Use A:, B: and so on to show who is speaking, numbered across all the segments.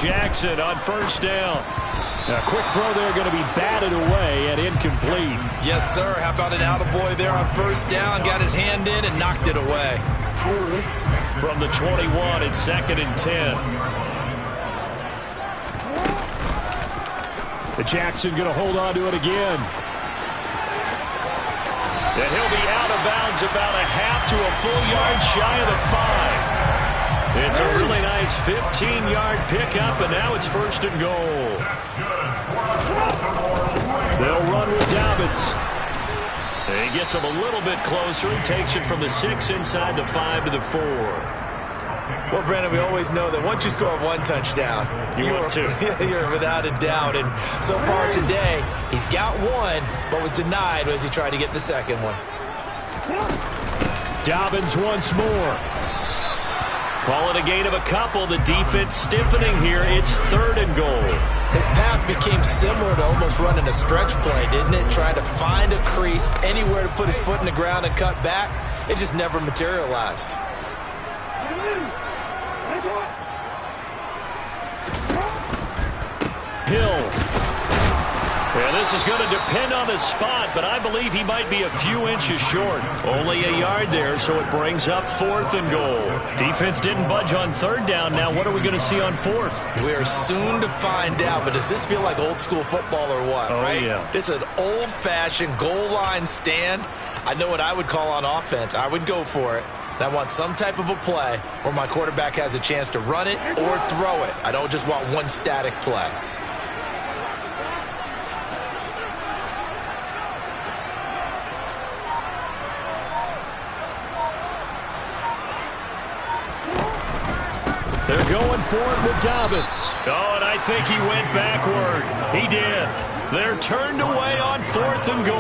A: Jackson on first down. A quick throw there going to be batted away and incomplete.
B: Yes, sir. How about an attaboy there on first down? Got his hand in and knocked it away.
A: From the 21, it's 2nd and 10. The Jackson going to hold on to it again. And he'll be out of bounds about a half to a full yard shy of the 5. It's a really nice 15-yard pickup, and now it's 1st and goal. They'll run with Dobbins. He gets him a little bit closer. He takes it from the 6 inside the 5 to the 4.
B: Well, Brandon, we always know that once you score one touchdown, you're without a doubt. And so far today, he's got one, but was denied as he tried to get the second one.
A: Dobbins once more. Call it a gain of a couple. The defense stiffening here. It's 3rd and goal.
B: His path became similar to almost running a stretch play, didn't it? Trying to find a crease, anywhere to put his foot in the ground and cut back. It just never materialized.
A: Hill. Yeah, this is going to depend on the spot, but I believe he might be a few inches short. Only a yard there, so it brings up 4th and goal. Defense didn't budge on 3rd down. Now what are we going to see on 4th?
B: We are soon to find out, but does this feel like old school football or what?
A: Oh,
B: right?
A: Yeah.
B: This is an old-fashioned goal line stand. I know what I would call on offense. I would go for it. And I want some type of a play where my quarterback has a chance to run it or throw it. I don't just want one static play.
A: They're going for it with Dobbins. Oh, and I think he went backward. He did. They're turned away on 4th and goal.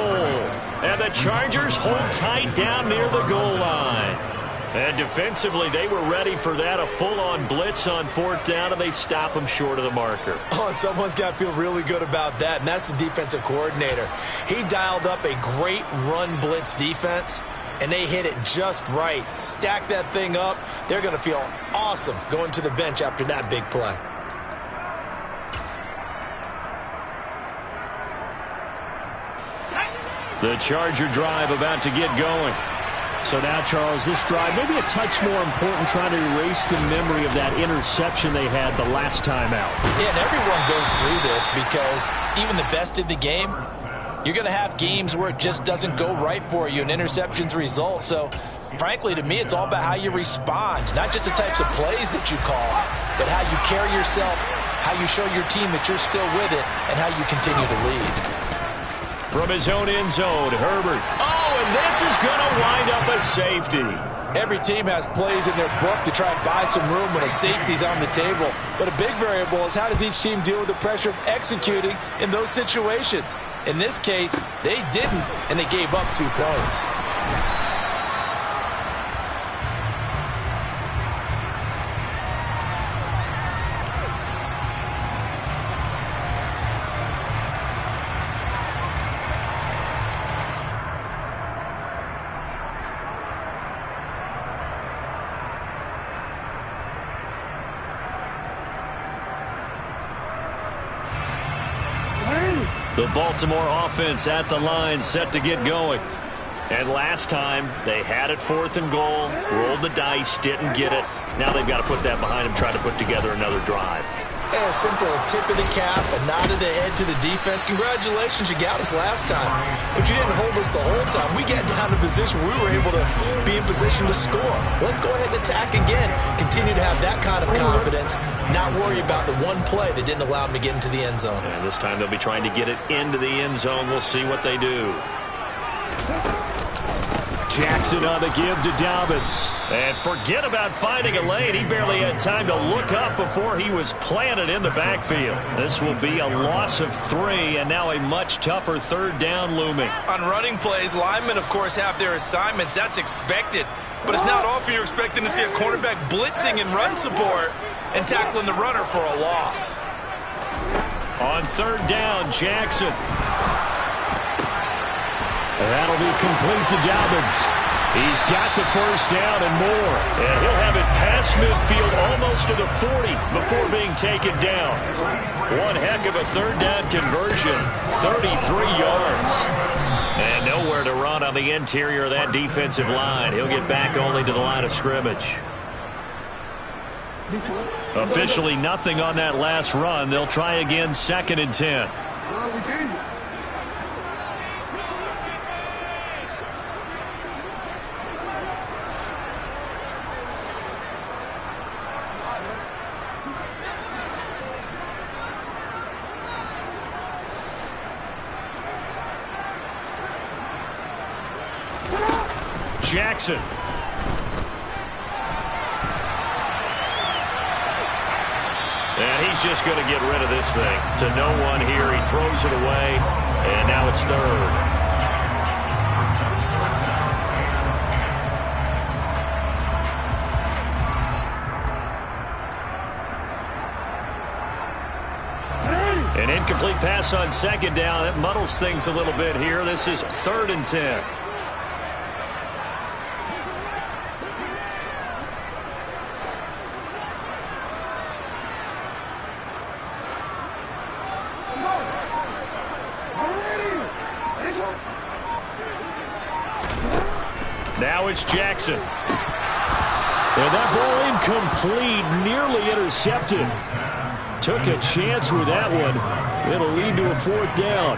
A: And the Chargers hold tight down near the goal line. And defensively, they were ready for that, a full-on blitz on 4th down, and they stop them short of the marker.
B: Oh, and someone's got to feel really good about that, and that's the defensive coordinator. He dialed up a great run blitz defense, and they hit it just right. Stack that thing up. They're going to feel awesome going to the bench after that big play.
A: The Charger drive about to get going.
C: So now, Charles, this drive maybe a touch more important, trying to erase the memory of that interception they had the last time out.
B: Yeah, and everyone goes through this because even the best in the game, you're going to have games where it just doesn't go right for you and interceptions result. So, frankly, to me, it's all about how you respond, not just the types of plays that you call, but how you carry yourself, how you show your team that you're still with it, and how you continue to lead.
A: From his own end zone, Herbert. Oh, and this is going to wind up a safety.
B: Every team has plays in their book to try and buy some room when a safety's on the table. But a big variable is how does each team deal with the pressure of executing in those situations. In this case, they didn't, and they gave up 2 points.
A: The Baltimore offense at the line, set to get going. And last time, they had it 4th and goal, rolled the dice, didn't get it. Now they've got to put that behind them, try to put together another drive.
B: And a simple tip of the cap, a nod of the head to the defense. Congratulations, you got us last time. But you didn't hold us the whole time. We got down to position. We were able to be in position to score. Let's go ahead and attack again. Continue to have that kind of confidence. Not worry about the one play that didn't allow them to get into the end zone.
A: And this time they'll be trying to get it into the end zone. We'll see what they do. Jackson on the give to Dobbins. And forget about finding a lane. He barely had time to look up before he was planted in the backfield. This will be a loss of 3, and now a much tougher 3rd down looming.
B: On running plays, linemen, of course, have their assignments. That's expected. But it's not often you're expecting to see a cornerback blitzing in run support and tackling the runner for a loss.
A: On 3rd down, Jackson. That'll be complete to Dobbins.
C: He's got the first down and more.
A: And he'll have it past midfield almost to the 40 before being taken down. One heck of a third down conversion, 33 yards. And nowhere to run on the interior of that defensive line. He'll get back only to the line of scrimmage. Officially nothing on that last run. They'll try again, 2nd and 10. Jackson. And he's just going to get rid of this thing. To no one here. He throws it away. And now it's 3rd. An incomplete pass on 2nd down. That muddles things a little bit here. This is 3rd and 10. Now it's Jackson.
C: And that ball incomplete, nearly intercepted. Took a chance with that one. It'll lead to a 4th down.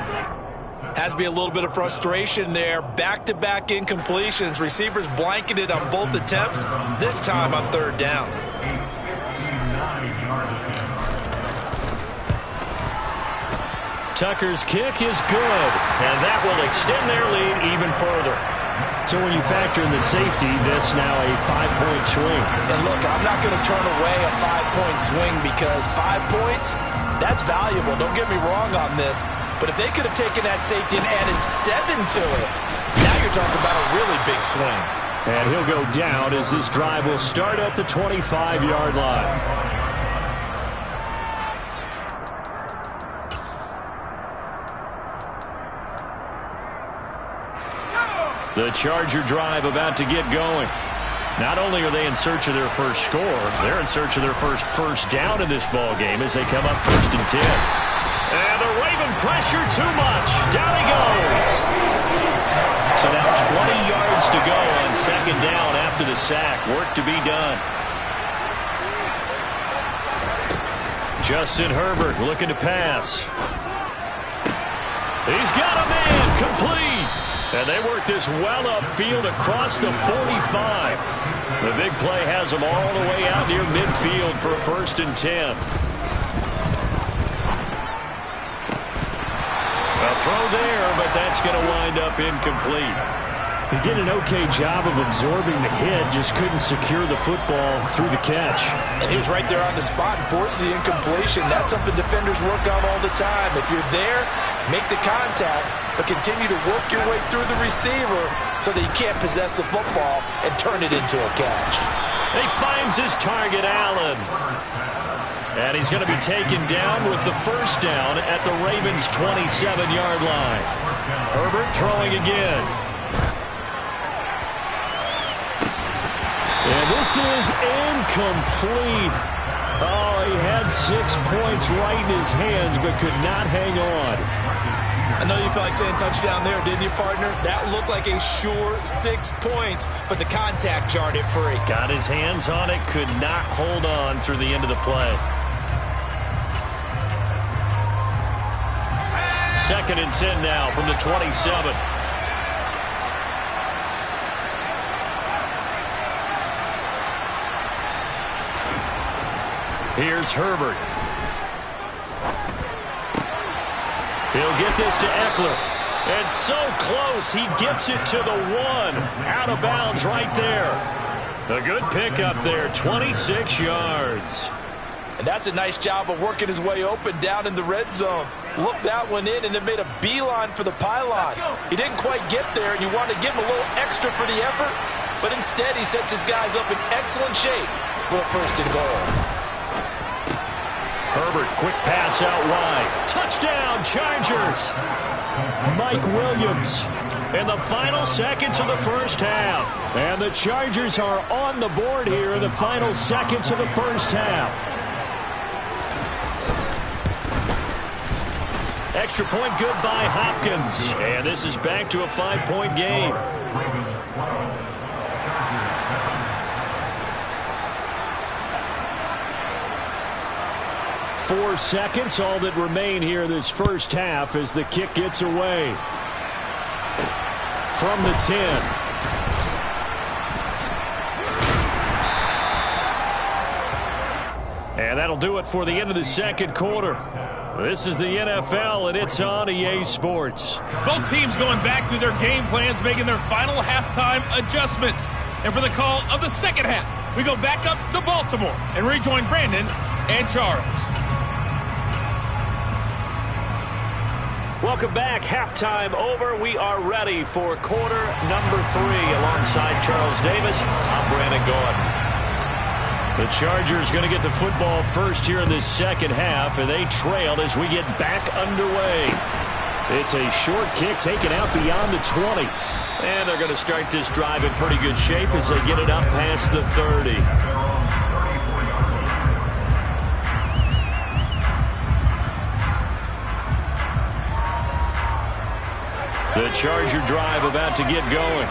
B: Has to be a little bit of frustration there. Back-to-back incompletions. Receivers blanketed on both attempts, this time on 3rd down.
A: Tucker's kick is good, and that will extend their lead even further.
C: So when you factor in the safety, this now a 5-point swing.
B: And look, I'm not going to turn away a 5-point swing because 5 points, that's valuable. Don't get me wrong on this. But if they could have taken that safety and added 7 to it, now you're talking about a really big swing.
C: And he'll go down as this drive will start at the 25-yard line.
A: The Charger drive about to get going. Not only are they in search of their first score, they're in search of their first down in this ball game as they come up 1st and 10. And the Raven pressure too much. Down he goes. So now 20 yards to go on 2nd down after the sack. Work to be done. Justin Herbert looking to pass. He's got a man complete. And they work this well upfield across the 45. The big play has them all the way out near midfield for a 1st and 10. A throw there, but that's going to wind up incomplete.
C: He did an okay job of absorbing the hit, just couldn't secure the football through the catch.
B: And he was right there on the spot and forced the incompletion. That's something defenders work on all the time. If you're there, make the contact, but continue to work your way through the receiver so that you can't possess the football and turn it into a catch.
A: He finds his target, Allen. And he's going to be taken down with the 1st down at the Ravens' 27-yard line. Herbert throwing again.
C: And this is incomplete. Oh, he had 6 points right in his hands, but could not hang on.
B: I know you felt like saying touchdown there, didn't you, partner? That looked like a sure 6 points, but the contact jarred it free.
A: Got his hands on it, could not hold on through the end of the play. 2nd and 10 now from the 27. Here's Herbert. He'll get this to Eckler. And so close, he gets it to the 1. Out of bounds right there. A good pickup there, 26 yards.
B: And that's a nice job of working his way open down in the red zone. Looked that one in and then made a beeline for the pylon. He didn't quite get there, and you want to give him a little extra for the effort, but instead he sets his guys up in excellent shape for a 1st and goal.
A: Herbert, quick pass out wide. Touchdown, Chargers.
C: Mike Williams in the final seconds of the first half. And the Chargers are on the board here in the final seconds of the first half. Extra point good by Hopkins. And this is back to a 5-point game. 4 seconds, all that remain here this first half as the kick gets away. From the 10. And that'll do it for the end of the second quarter. This is the NFL, and it's on EA Sports.
D: Both teams going back through their game plans, making their final halftime adjustments. And for the call of the second half, we go back up to Baltimore and rejoin Brandon and Charles.
A: Welcome back. Halftime over. We are ready for quarter number 3. Alongside Charles Davis, I'm Brandon Gordon. The Chargers going to get the football first here in this second half, and they trailed as we get back underway. It's a short kick taken out beyond the 20. And they're going to start this drive in pretty good shape as they get it up past the 30. The Charger drive about to get going.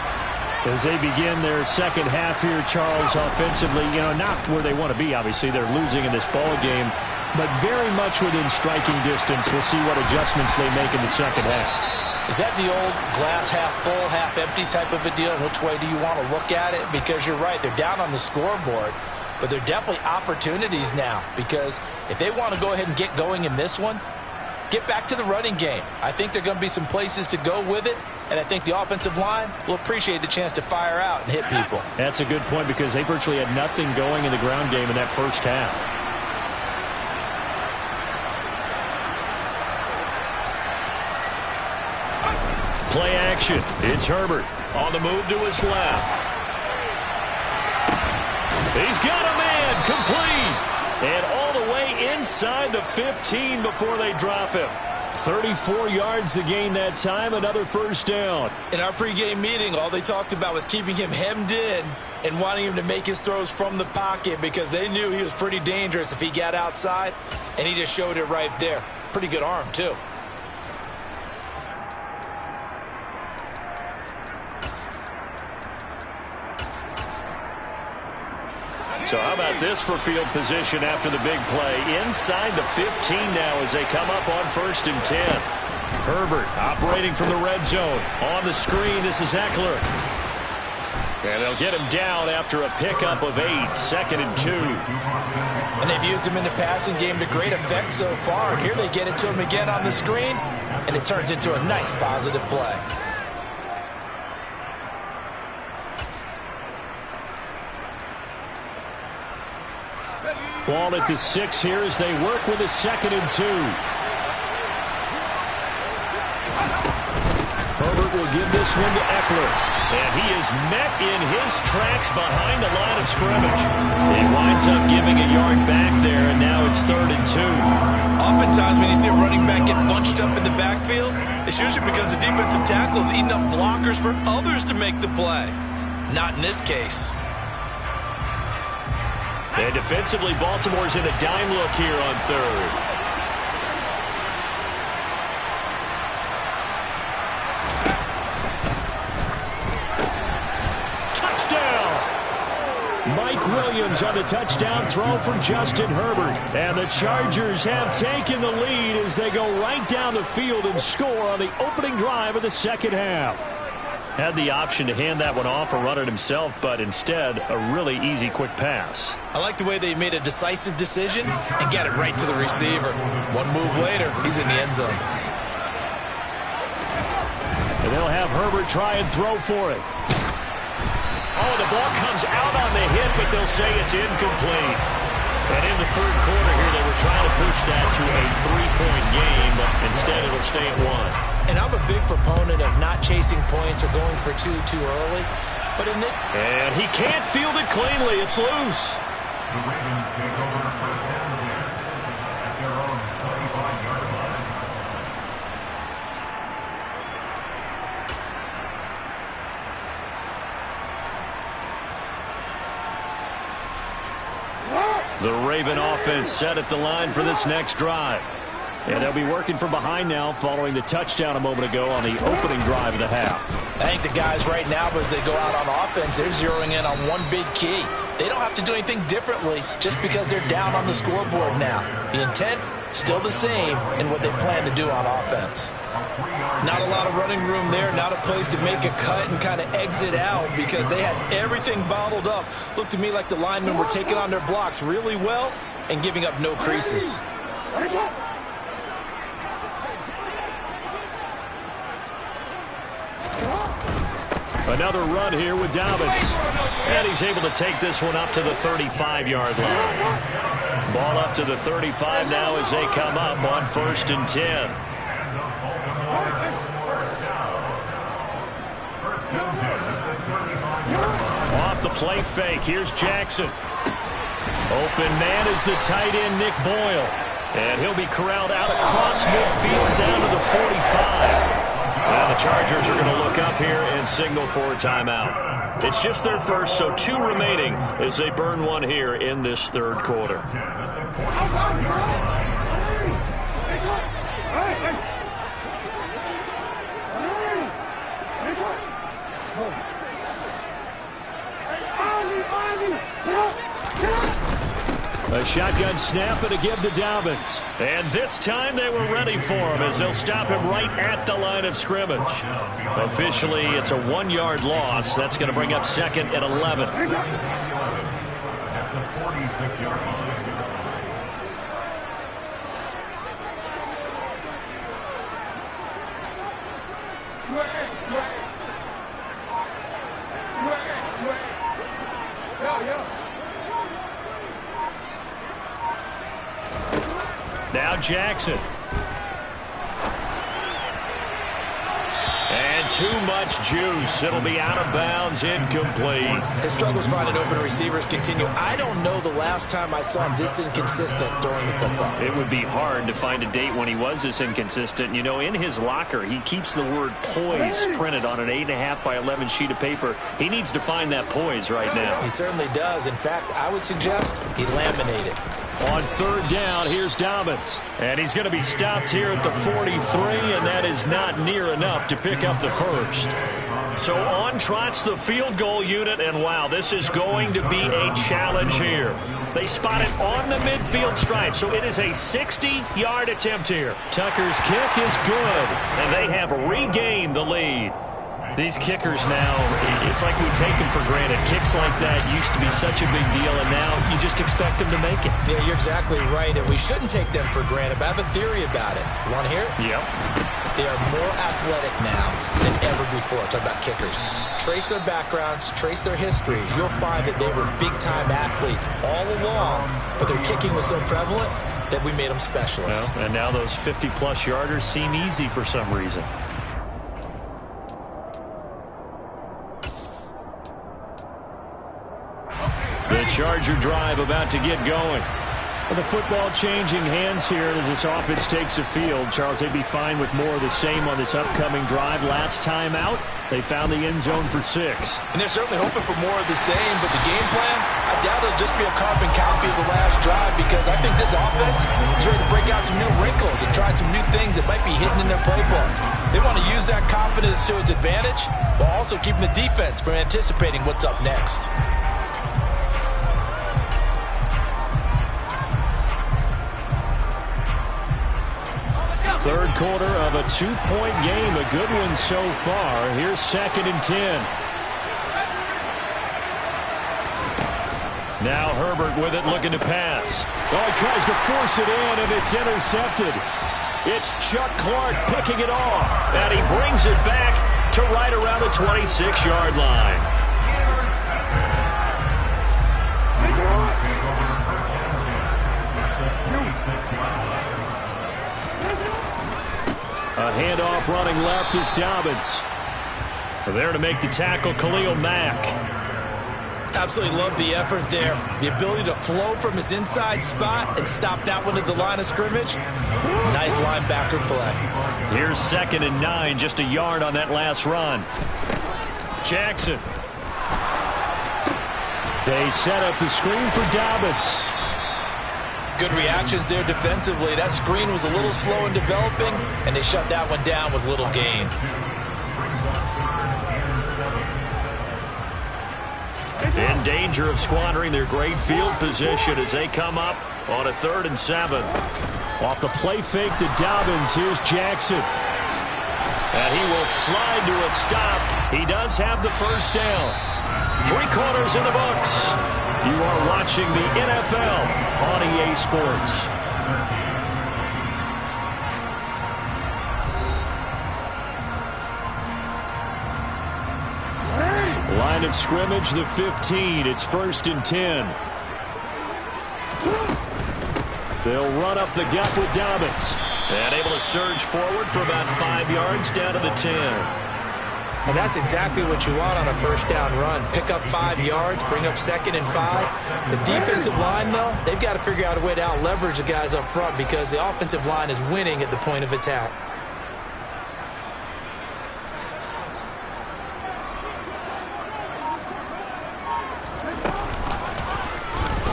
A: As they begin their second half here, Charles, offensively, not where they want to be, obviously. They're losing in this ball game, but very much within striking distance. We'll see what adjustments they make in the second half.
B: Is that the old glass half full, half empty type of a deal? Which way do you want to look at it? Because you're right, they're down on the scoreboard, but they're definitely opportunities now. Because if they want to go ahead and get going in this one, get back to the running game. I think there are going to be some places to go with it, and I think the offensive line will appreciate the chance to fire out and hit people.
C: That's a good point because they virtually had nothing going in the ground game in that first half. Play action. It's Herbert on the move to his left. He's got a man complete. And all the way inside the 15 before they drop him. 34 yards to gain that time, another first down.
B: In our pregame meeting, all they talked about was keeping him hemmed in and wanting him to make his throws from the pocket because they knew he was pretty dangerous if he got outside, and he just showed it right there. Pretty good arm, too.
A: So how about this for field position after the big play? Inside the 15 now as they come up on 1st and 10. Herbert operating from the red zone. On the screen, this is Eckler. And they'll get him down after a pickup of 8, 2nd and 2.
B: And they've used him in the passing game to great effect so far. And here they get it to him again on the screen, and it turns into a nice positive play.
C: Ball at the 6 here as they work with a 2nd and 2. Herbert will give this one to Eckler. And he is met in his tracks behind the line of scrimmage. He winds up giving a yard back there, and now it's 3rd and 2.
B: Oftentimes when you see a running back get bunched up in the backfield, it's usually because the defensive tackle is eating up blockers for others to make the play. Not in this case.
A: And defensively, Baltimore's in a dime look here on 3rd. Touchdown! Mike Williams on the touchdown throw from Justin Herbert. And the Chargers have taken the lead as they go right down the field and score on the opening drive of the second half. Had the option to hand that one off or run it himself, but instead, a really easy, quick pass.
B: I like the way they made a decisive decision and got it right to the receiver. One move later, he's in the end zone.
C: And they'll have Herbert try and throw for it.
A: Oh, the ball comes out on the hit, but they'll say it's incomplete. And in the third quarter here, they were trying to push that to a 3-point game, but instead it'll stay at 1.
B: And I'm a big proponent of not chasing points or going for two too early. But in this...
A: And he can't field it cleanly. It's loose.
C: The Raven offense set at the line for this next drive. And they'll be working from behind now following the touchdown a moment ago on the opening drive of the half.
B: I think the guys right now, as they go out on offense, they're zeroing in on one big key. They don't have to do anything differently just because they're down on the scoreboard now. The intent, still the same in what they plan to do on offense. Not a lot of running room there, not a place to make a cut and kind of exit out because they had everything bottled up. Looked to me like the linemen were taking on their blocks really well and giving up no creases.
C: Another run here with Dobbins. And he's able to take this one up to the 35-yard line. Ball up to the 35 now as they come up on 1st and 10. Off the play fake. Here's Jackson. Open man is the tight end, Nick Boyle. And he'll be corralled out across midfield down to the 45. Well, the Chargers are going to look up here and signal for a timeout. It's just their first, so 2 remaining as they burn one here in this 3rd quarter. A shotgun snap and a give to Dobbins. And this time they were ready for him as they'll stop him right at the line of scrimmage. Officially, it's a 1-yard loss. That's going to bring up 2nd and 11.
E: At the 46-yard line.
C: Now Jackson. And too much juice. It'll be out of bounds, incomplete.
B: His struggles finding open receivers continue. I don't know the last time I saw him this inconsistent throwing the football.
C: It would be hard to find a date when he was this inconsistent. You know, in his locker, he keeps the word poise printed on an 8.5 by 11 sheet of paper. He needs to find that poise right now.
B: He certainly does. In fact, I would suggest he laminated.
C: On 3rd down, here's Dobbins. And he's going to be stopped here at the 43, and that is not near enough to pick up the first. So on trots the field goal unit, and wow, this is going to be a challenge here. They spot it on the midfield stripe, so it is a 60-yard attempt here. Tucker's kick is good, and they have regained the lead. These kickers now, it's like we take them for granted. Kicks like that used to be such a big deal, and now you just expect them to make it.
B: Yeah, you're exactly right, and we shouldn't take them for granted, but I have a theory about it. You want to hear it?
C: Yep.
B: They are more athletic now than ever before. Talk about kickers. Trace their backgrounds, trace their histories. You'll find that they were big-time athletes all along, but their kicking was so prevalent that we made them specialists.
C: Well, and now those 50-plus yarders seem easy for some reason. The Charger drive about to get going. Well, the football changing hands here as this offense takes the field. Charles, they'd be fine with more of the same on this upcoming drive. Last time out, they found the end zone for 6.
B: And they're certainly hoping for more of the same, but the game plan, I doubt it'll just be a carbon copy of the last drive because I think this offense is ready to break out some new wrinkles and try some new things that might be hidden in their playbook. They want to use that confidence to its advantage while also keeping the defense from anticipating what's up next.
C: 3rd quarter of a 2-point game. A good one so far. Here's 2nd and 10. Now Herbert with it, looking to pass. Oh, he tries to force it in, and it's intercepted. It's Chuck Clark picking it off. And he brings it back to right around the 26-yard line. A handoff running left is Dobbins. There to make the tackle, Khalil Mack.
B: Absolutely love the effort there. The ability to flow from his inside spot and stop that one at the line of scrimmage. Nice linebacker play.
C: Here's 2nd and 9, just a yard on that last run. Jackson. They set up the screen for Dobbins.
B: Good reactions there defensively. That screen was a little slow in developing, and they shut that one down with little gain.
C: In danger of squandering their great field position as they come up on a 3rd and 7. Off the play fake to Dobbins, here's Jackson. And he will slide to a stop. He does have the first down. 3 quarters in the books. You are watching the NFL on EA Sports. Line of scrimmage, the 15. It's 1st and 10. They'll run up the gut with Dobbins. And able to surge forward for about 5 yards down to the 10.
B: And that's exactly what you want on a first down run. Pick up 5 yards, bring up 2nd and 5. The defensive line, though, they've got to figure out a way to out-leverage the guys up front because the offensive line is winning at the point of attack.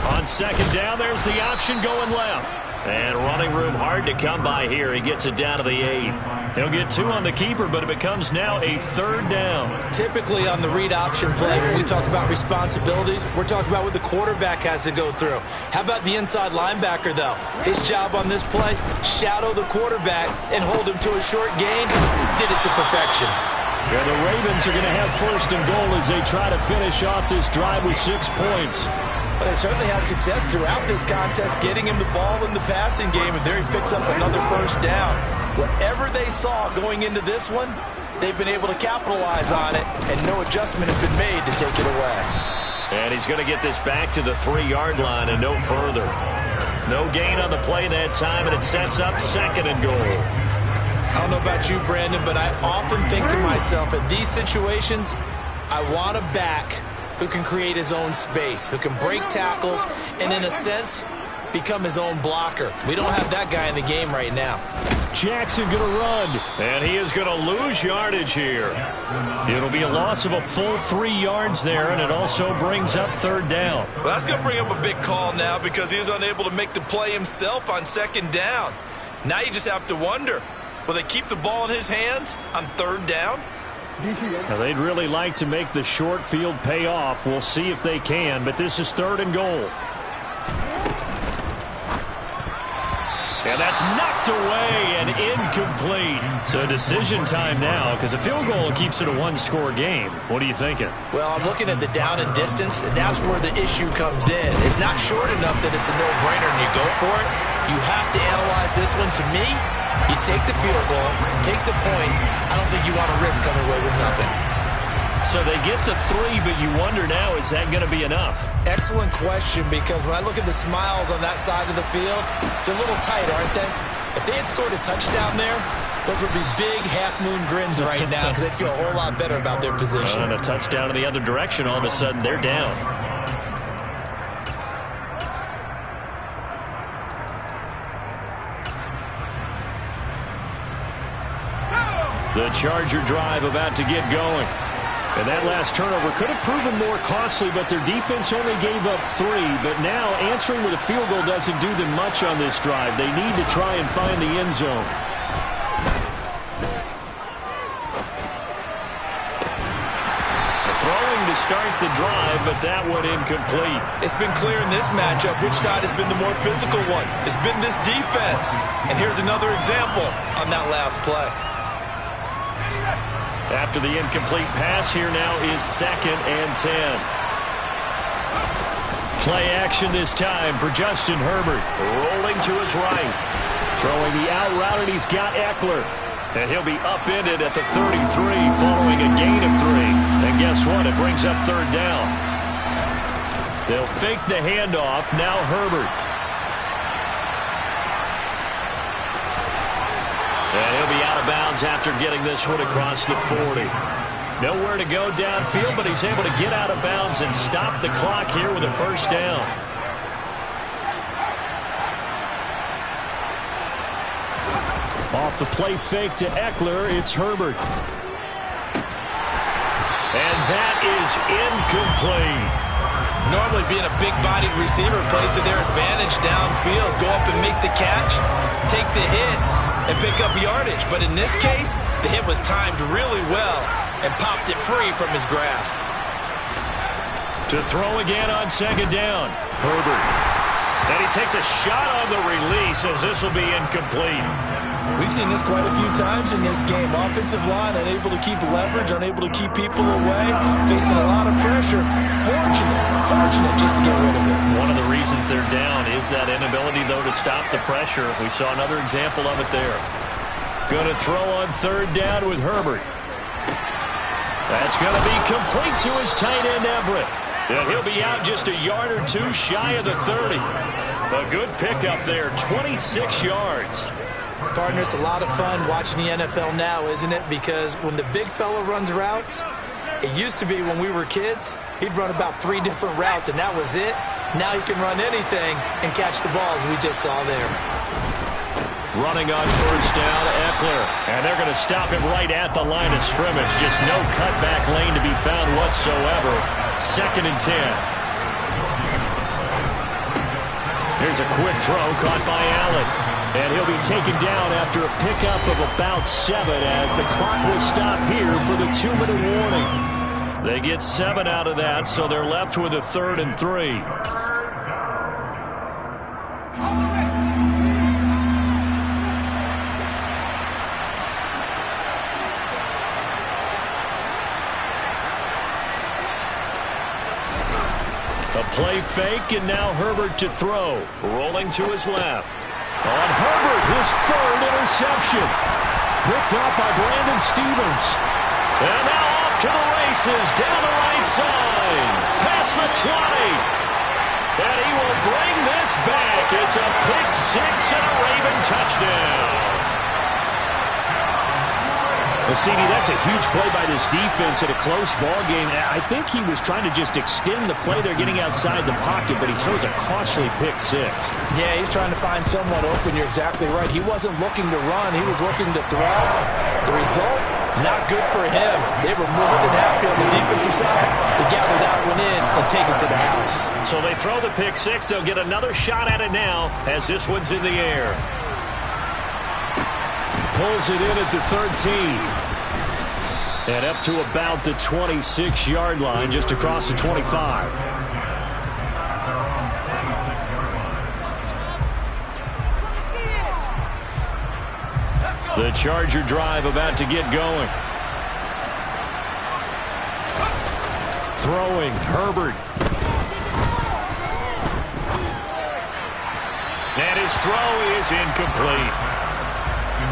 C: On 2nd down, there's the option going left. And running room hard to come by here. He gets it down to the 8. He'll get 2 on the keeper, but it becomes now a 3rd down.
B: Typically on the read option play, when we talk about responsibilities, we're talking about what the quarterback has to go through. How about the inside linebacker, though? His job on this play, shadow the quarterback and hold him to a short gain. Did it to perfection.
C: Yeah, the Ravens are going to have 1st and goal as they try to finish off this drive with 6 points.
B: But they certainly had success throughout this contest, getting him the ball in the passing game, and there he picks up another first down. Whatever they saw going into this one, they've been able to capitalize on it, and no adjustment has been made to take it away.
C: And he's going to get this back to the 3-yard line and no further. No gain on the play that time, and it sets up 2nd and goal.
B: I don't know about you, Brandon, but I often think to myself, in these situations, I want a back who can create his own space, who can break tackles, and in a sense, become his own blocker. We don't have that guy in the game right now.
C: Jackson going to run, and he is going to lose yardage here. It'll be a loss of a full 3 yards there, and it also brings up 3rd down.
B: Well, that's going to bring up a big call now because he's unable to make the play himself on 2nd down. Now you just have to wonder, will they keep the ball in his hands on 3rd down?
C: Now, they'd really like to make the short field pay off. We'll see if they can, but this is 3rd and goal. And that's knocked away and incomplete. So decision time now because a field goal keeps it a 1-score game. What are you thinking?
B: Well, I'm looking at the down and distance, and that's where the issue comes in. It's not short enough that it's a no-brainer and you go for it. You have to analyze this one. To me, you take the field goal, take the points. I don't think you want to risk coming away with nothing.
C: So they get the 3, but you wonder now, is that going to be enough?
B: Excellent question, because when I look at the smiles on that side of the field, they're a little tight, aren't they? If they had scored a touchdown there, those would be big half-moon grins right now because they'd feel a whole lot better about their position.
C: And a touchdown in the other direction, all of a sudden they're down. The Charger drive about to get going. And that last turnover could have proven more costly, but their defense only gave up 3. But now answering with a field goal doesn't do them much on this drive. They need to try and find the end zone. Throwing to start the drive, but that one incomplete.
B: It's been clear in this matchup which side has been the more physical one. It's been this defense. And here's another example on that last play.
C: After the incomplete pass, here now is 2nd and 10. Play action this time for Justin Herbert. Rolling to his right. Throwing the out route, and he's got Eckler. And he'll be upended at the 33 following a gain of 3. And guess what? It brings up 3rd down. They'll fake the handoff. Now Herbert. And he'll be out of bounds after getting this one across the 40. Nowhere to go downfield, but he's able to get out of bounds and stop the clock here with a first down. Off the play fake to Eckler, it's Herbert. And that is incomplete.
B: Normally being a big-bodied receiver plays to their advantage downfield. Go up and make the catch, take the hit, and pick up yardage. But in this case, the hit was timed really well and popped it free from his grasp.
C: To throw again on second down. Herbert. And he takes a shot on the release as this will be incomplete.
B: We've seen this quite a few times in this game. Offensive line unable to keep leverage, unable to keep people away, facing a lot of pressure. Fortunate just to get rid of it.
C: One of the reasons they're down is that inability, though, to stop the pressure. We saw another example of it there. Going to throw on third down with Herbert. That's going to be complete to his tight end, Everett. And he'll be out just a yard or two shy of the 30. A good pickup there, 26 yards.
B: Partner, it's a lot of fun watching the NFL now, isn't it? Because when the big fella runs routes, it used to be when we were kids, he'd run about 3 different routes, and that was it. Now he can run anything and catch the balls we just saw there.
C: Running on first down, Eckler. And they're going to stop him right at the line of scrimmage. Just no cutback lane to be found whatsoever. 2nd and 10. Here's a quick throw caught by Allen. And he'll be taken down after a pickup of about 7 as the clock will stop here for the 2-minute warning. They get 7 out of that, so they're left with a 3rd and 3. A play fake, and now Herbert to throw. Rolling to his left. On Herbert, his 3rd interception. Picked up by Brandon Stevens. And now off to the races, down the right side. Past the 20. And he will bring this back. It's a pick 6 and a Raven touchdown. Well, CD, that's a huge play by this defense at a close ball game. I think he was trying to just extend the play. They're getting outside the pocket, but he throws a costly pick 6.
B: Yeah, he's trying to find someone open. You're exactly right. He wasn't looking to run. He was looking to throw. The result, not good for him. They were more than happy on the defensive side to gather that one in and take it to the house.
C: So they throw the pick 6. They'll get another shot at it now as this one's in the air. Pulls it in at the 13. And up to about the 26-yard line, just across the 25. The Charger drive about to get going. Throwing, Herbert. And his throw is incomplete.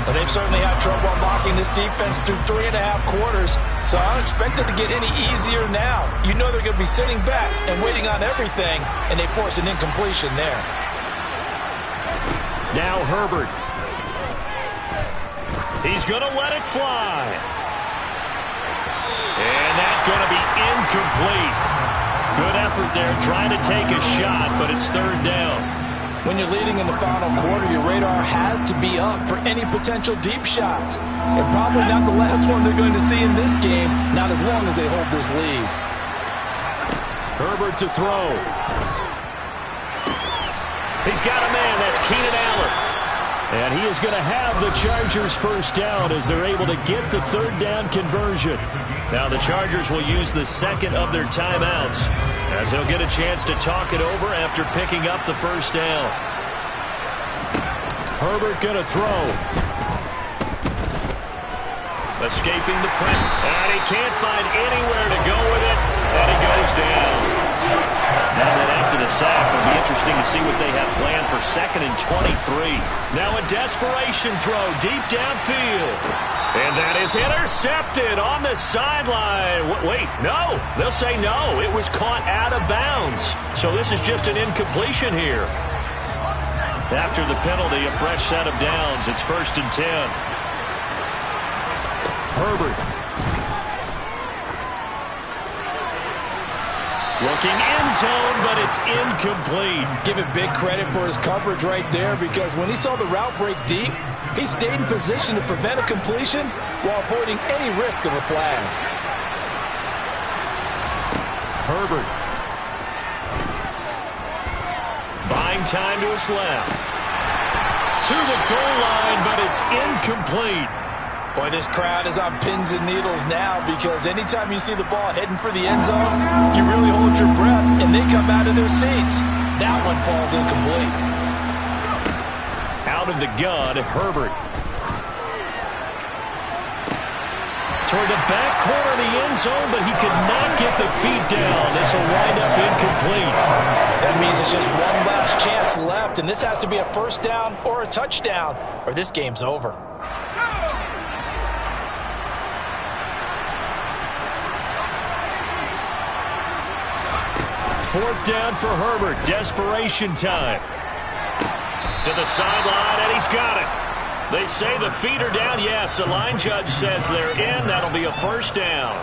B: Well, they've certainly had trouble unlocking this defense through 3.5 quarters, so I don't expect it to get any easier now. You know they're going to be sitting back and waiting on everything, and they force an incompletion there.
C: Now Herbert. He's going to let it fly. And that's going to be incomplete. Good effort there trying to take a shot, but it's 3rd down.
B: When you're leading in the final quarter, your radar has to be up for any potential deep shots. And probably not the last one they're going to see in this game, not as long as they hold this lead.
C: Herbert to throw. He's got a man. That's Keenan Allen. And he is going to have the Chargers first down as they're able to get the 3rd down conversion. Now the Chargers will use the 2nd of their timeouts as they'll get a chance to talk it over after picking up the first down. Herbert going to throw. Escaping the press. And he can't find anywhere to go with it. And he goes down. Now that after the sack, it'll be interesting to see what they have planned for 2nd and 23. Now a desperation throw deep downfield. And that is intercepted on the sideline. Wait, no. They'll say no. It was caught out of bounds. So this is just an incompletion here. After the penalty, a fresh set of downs. It's 1st and 10. Herbert. Looking end zone, but it's incomplete.
B: Give it big credit for his coverage right there, because when he saw the route break deep, he stayed in position to prevent a completion while avoiding any risk of a flag.
C: Herbert. time to his left. To the goal line, but it's incomplete.
B: Boy, this crowd is on pins and needles now because anytime you see the ball heading for the end zone, you really hold your breath, and they come out of their seats. That one falls incomplete.
C: Out of the gun, Herbert. Toward the back corner of the end zone, but he could not get the feet down. This will wind up incomplete.
B: That means it's just one last chance left, and this has to be a first down or a touchdown, or this game's over.
C: Fourth down for Herbert. Desperation time. To the sideline, and he's got it. They say the feet are down. Yes, the line judge says they're in. That'll be a first down.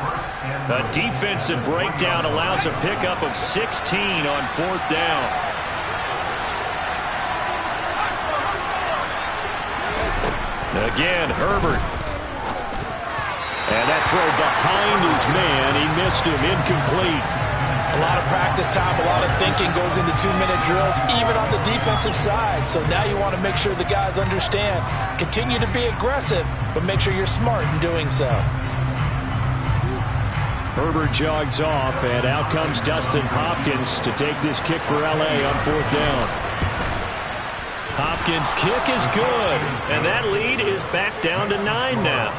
C: A defensive breakdown allows a pickup of 16 on fourth down. Again, Herbert. And that throw behind his man. He missed him. Incomplete.
B: A lot of practice time, a lot of thinking goes into 2-minute drills, even on the defensive side. So now you want to make sure the guys understand. Continue to be aggressive, but make sure you're smart in doing so.
C: Herbert jogs off, and out comes Dustin Hopkins to take this kick for L.A. on fourth down. Hopkins' kick is good, and that lead is back down to 9 now.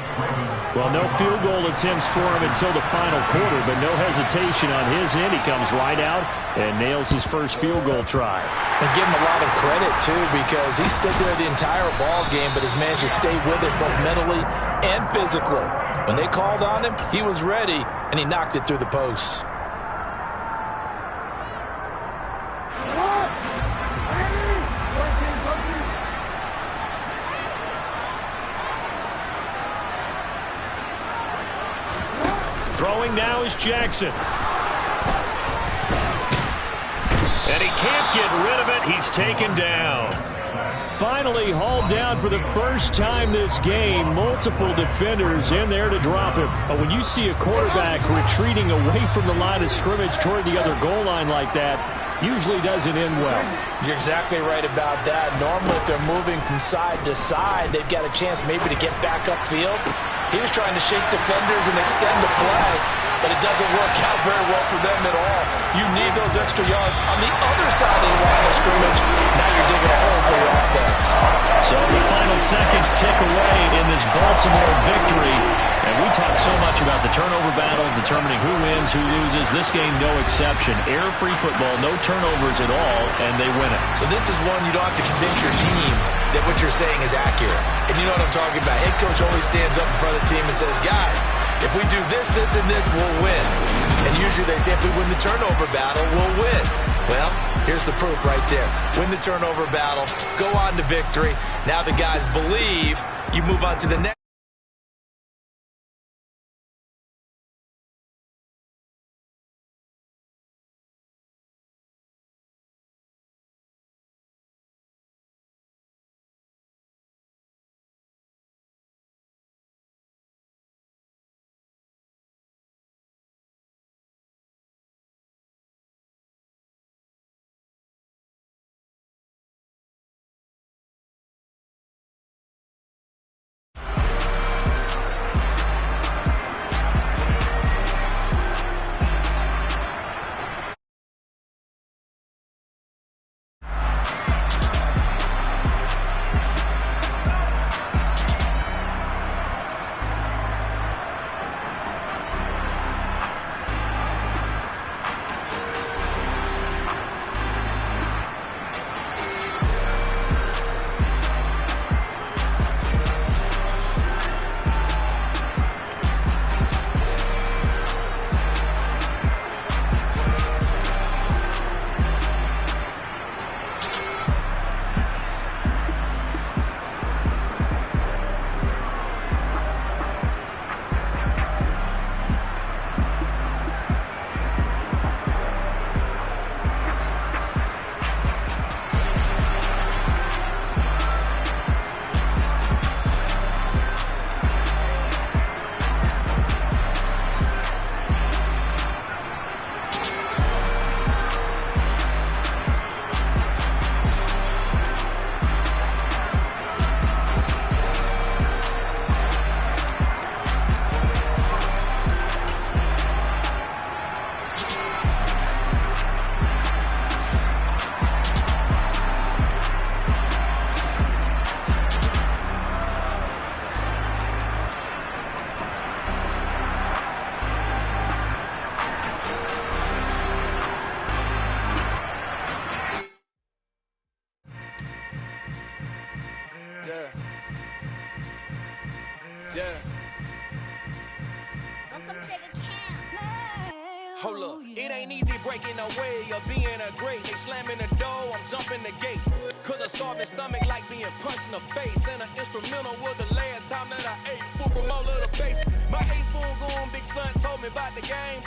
C: Well, no field goal attempts for him until the final quarter, but no hesitation on his end. He comes right out and nails his first field goal try.
B: And give him a lot of credit, too, because he stood there the entire ball game, but has managed to stay with it both mentally and physically. When they called on him, he was ready, and he knocked it through the posts.
C: Throwing now is Jackson. And he can't get rid of it. He's taken down. Finally hauled down for the first time this game. Multiple defenders in there to drop him. But when you see a quarterback retreating away from the line of scrimmage toward the other goal line like that, usually doesn't end well.
B: You're exactly right about that. Normally, if they're moving from side to side, they've got a chance maybe to get back upfield. He was trying to shake defenders and extend the play, but it doesn't work out very well for them at all. You need those extra yards on the other side of the line of scrimmage. Now you're digging a hole for your offense.
C: So the final seconds tick away in this Baltimore victory. And we talk so much about the turnover battle, determining who wins, who loses. This game, no exception. Error-free football, no turnovers at all, and they win it.
B: So this is one you don't have to convince your team that what you're saying is accurate. And you know what I'm talking about. Head coach always stands up in front of the team and says, guys, if we do this, this, and this, we'll win. And usually they say if we win the turnover battle, we'll win. Well, here's the proof right there. Win the turnover battle, go on to victory. Now the guys believe, you move on to the next.
E: Yeah.
F: Welcome to the camp.
E: Hold up, it ain't easy breaking away or being a great. They slamming the door, I'm jumping the gate. Cause a starving stomach like being punched in the face. And an instrumental was the last time that I ate. Food from all of the base. My ace boom goon, big son told me about the game.